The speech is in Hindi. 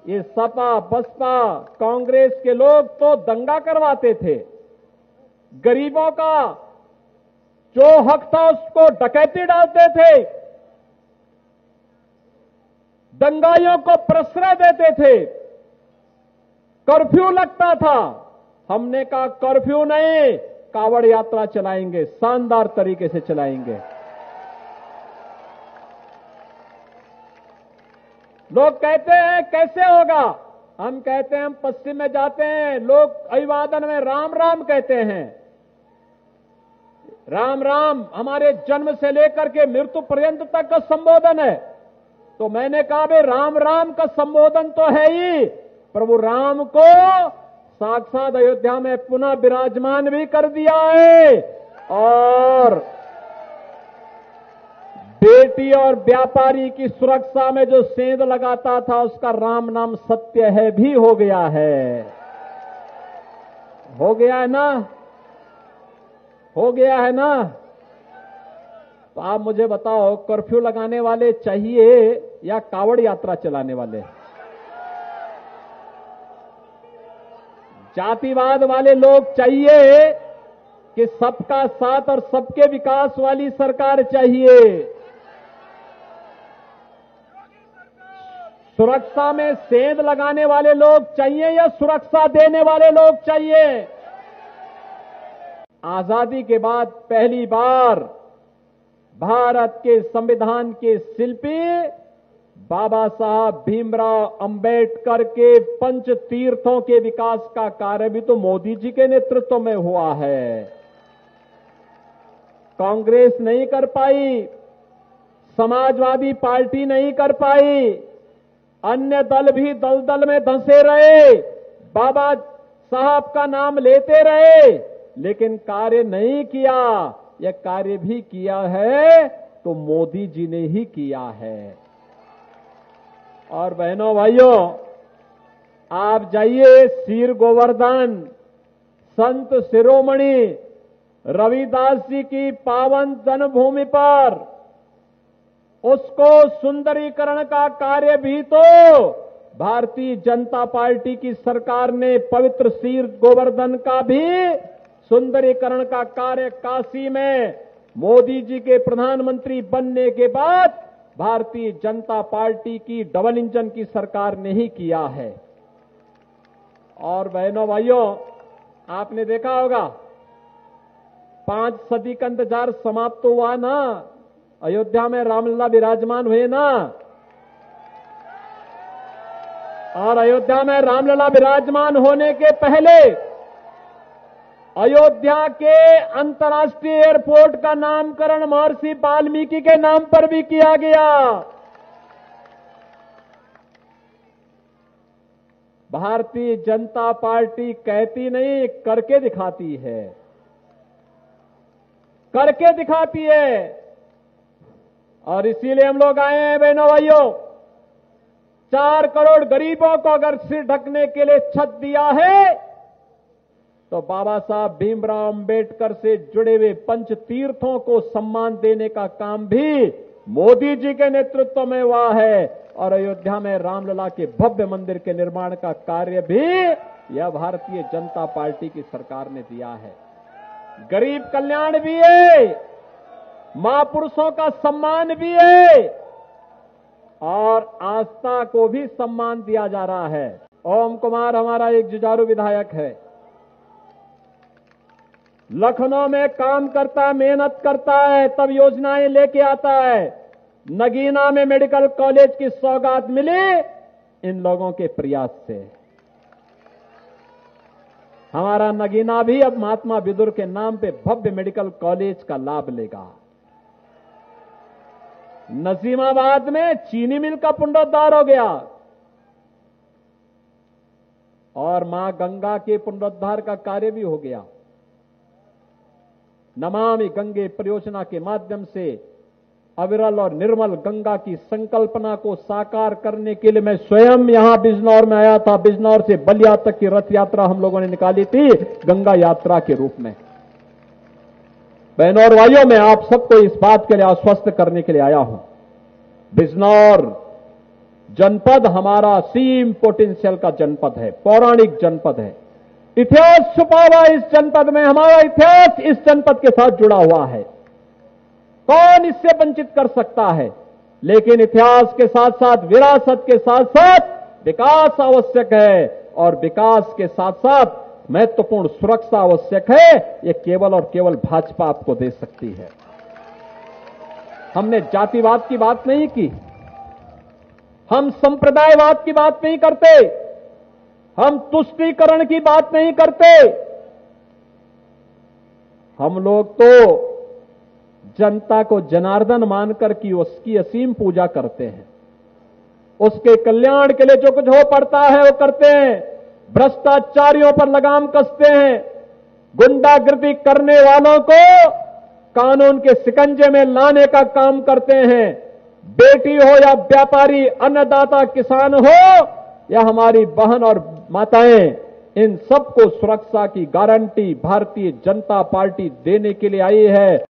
ये सपा बसपा कांग्रेस के लोग तो दंगा करवाते थे, गरीबों का जो हक था उसको डकैती डालते थे, दंगाइयों को प्रश्रय देते थे, कर्फ्यू लगता था। हमने कहा कर्फ्यू नहीं, कावड़ यात्रा चलाएंगे, शानदार तरीके से चलाएंगे। लोग कहते हैं कैसे होगा, हम कहते हैं हम पश्चिम में जाते हैं, लोग अभिवादन में राम राम कहते हैं। राम राम हमारे जन्म से लेकर के मृत्यु पर्यंत तक का संबोधन है। तो मैंने कहा भाई राम राम का संबोधन तो है ही, प्रभु राम को साक्षात अयोध्या में पुनः विराजमान भी कर दिया है, और बेटी और व्यापारी की सुरक्षा में जो सेंध लगाता था उसका राम नाम सत्य है भी हो गया है। हो गया है ना, हो गया है ना। तो आप मुझे बताओ कर्फ्यू लगाने वाले चाहिए या कावड़ यात्रा चलाने वाले? जातिवाद वाले लोग चाहिए कि सबका साथ और सबके विकास वाली सरकार चाहिए? सुरक्षा में सेंध लगाने वाले लोग चाहिए या सुरक्षा देने वाले लोग चाहिए? आजादी के बाद पहली बार भारत के संविधान के शिल्पी बाबा साहब भीमराव अंबेडकर के पंच तीर्थों के विकास का कार्य भी तो मोदी जी के नेतृत्व में हुआ है। कांग्रेस नहीं कर पाई, समाजवादी पार्टी नहीं कर पाई, अन्य दल भी दलदल में धंसे रहे, बाबा साहब का नाम लेते रहे, लेकिन कार्य नहीं किया। यह कार्य भी किया है तो मोदी जी ने ही किया है। और बहनों भाइयों, आप जाइए सीर गोवर्धन संत शिरोमणि रविदास जी की पावन जन्मभूमि पर, उसको सुंदरीकरण का कार्य भी तो भारतीय जनता पार्टी की सरकार ने, पवित्र सीर गोवर्धन का भी सुंदरीकरण का कार्य काशी में मोदी जी के प्रधानमंत्री बनने के बाद भारतीय जनता पार्टी की डबल इंजन की सरकार ने ही किया है। और बहनों भाइयों, आपने देखा होगा 5 सदी का इंतजार समाप्त हुआ ना, अयोध्या में रामलला विराजमान हुए ना, और अयोध्या में रामलला विराजमान होने के पहले अयोध्या के अंतर्राष्ट्रीय एयरपोर्ट का नामकरण महर्षि वाल्मीकि के नाम पर भी किया गया। भारतीय जनता पार्टी कहती नहीं, करके दिखाती है, करके दिखाती है। और इसीलिए हम लोग आए हैं बहनों भाइयों, 4 करोड़ गरीबों को अगर सिर ढकने के लिए छत दिया है तो बाबा साहब भीमराव अंबेडकर से जुड़े हुए पंच तीर्थों को सम्मान देने का काम भी मोदी जी के नेतृत्व में हुआ है। और अयोध्या में रामलला के भव्य मंदिर के निर्माण का कार्य भी यह भारतीय जनता पार्टी की सरकार ने दिया है। गरीब कल्याण भी है, महापुरुषों का सम्मान भी है, और आस्था को भी सम्मान दिया जा रहा है। ओम कुमार हमारा एक जुझारू विधायक है, लखनऊ में काम करता है, मेहनत करता है, तब योजनाएं लेके आता है। नगीना में मेडिकल कॉलेज की सौगात मिली इन लोगों के प्रयास से। हमारा नगीना भी अब महात्मा विदुर के नाम पे भव्य मेडिकल कॉलेज का लाभ लेगा। नजीमाबाद में चीनी मिल का पुनरुद्धार हो गया, और मां गंगा के पुनरुद्धार का कार्य भी हो गया। नमामि गंगे परियोजना के माध्यम से अविरल और निर्मल गंगा की संकल्पना को साकार करने के लिए मैं स्वयं यहां बिजनौर में आया था। बिजनौर से बलिया तक की रथ यात्रा हम लोगों ने निकाली थी गंगा यात्रा के रूप में। बहनों और भाइयों, मैं आप सबको इस बात के लिए आश्वस्त करने के लिए आया हूं, बिजनौर जनपद हमारा सीम पोटेंशियल का जनपद है, पौराणिक जनपद है। इतिहास छुपा हुआ इस जनपद में, हमारा इतिहास इस जनपद के साथ जुड़ा हुआ है। कौन इससे वंचित कर सकता है? लेकिन इतिहास के साथ साथ, विरासत के साथ साथ विकास आवश्यक है, और विकास के साथ साथ महत्वपूर्ण सुरक्षा आवश्यक है। यह केवल और केवल भाजपा आपको दे सकती है। हमने जातिवाद की बात नहीं की, हम संप्रदायवाद की बात नहीं करते, हम तुष्टीकरण की बात नहीं करते। हम लोग तो जनता को जनार्दन मानकर की उसकी असीम पूजा करते हैं, उसके कल्याण के लिए जो कुछ हो पड़ता है वो करते हैं। भ्रष्टाचारियों पर लगाम कसते हैं, गुंडागिर्दी करने वालों को कानून के शिकंजे में लाने का काम करते हैं। बेटी हो या व्यापारी, अन्नदाता किसान हो या हमारी बहन और माताएं, इन सबको सुरक्षा की गारंटी भारतीय जनता पार्टी देने के लिए आई है।